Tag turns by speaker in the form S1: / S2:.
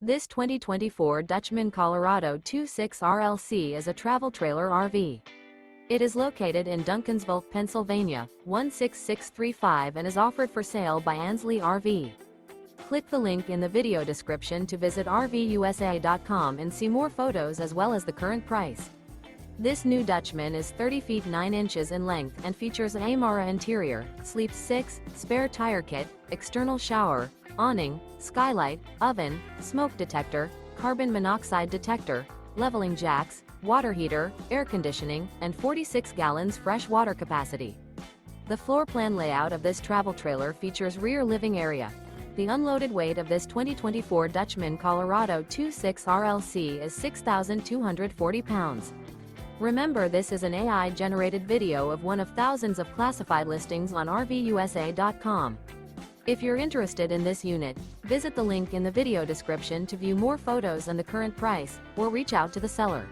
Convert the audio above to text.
S1: This 2024 Dutchmen Colorado 26 RLC is a travel trailer RV. It is located in Duncansville, Pennsylvania, 16635 and is offered for sale by Ansley RV. Click the link in the video description to visit RVUSA.com and see more photos as well as the current price. This new Dutchmen is 30 feet 9 inches in length and features an Aimara interior, sleeps 6, spare tire kit, external shower, awning, skylight, oven, smoke detector, carbon monoxide detector, leveling jacks, water heater, air conditioning, and 46 gallons fresh water capacity. The floor plan layout of this travel trailer features rear living area. The unloaded weight of this 2024 Dutchmen Colorado 26 RLC is 6,240 pounds. Remember, this is an AI-generated video of one of thousands of classified listings on RVUSA.com. If you're interested in this unit, visit the link in the video description to view more photos and the current price, or reach out to the seller.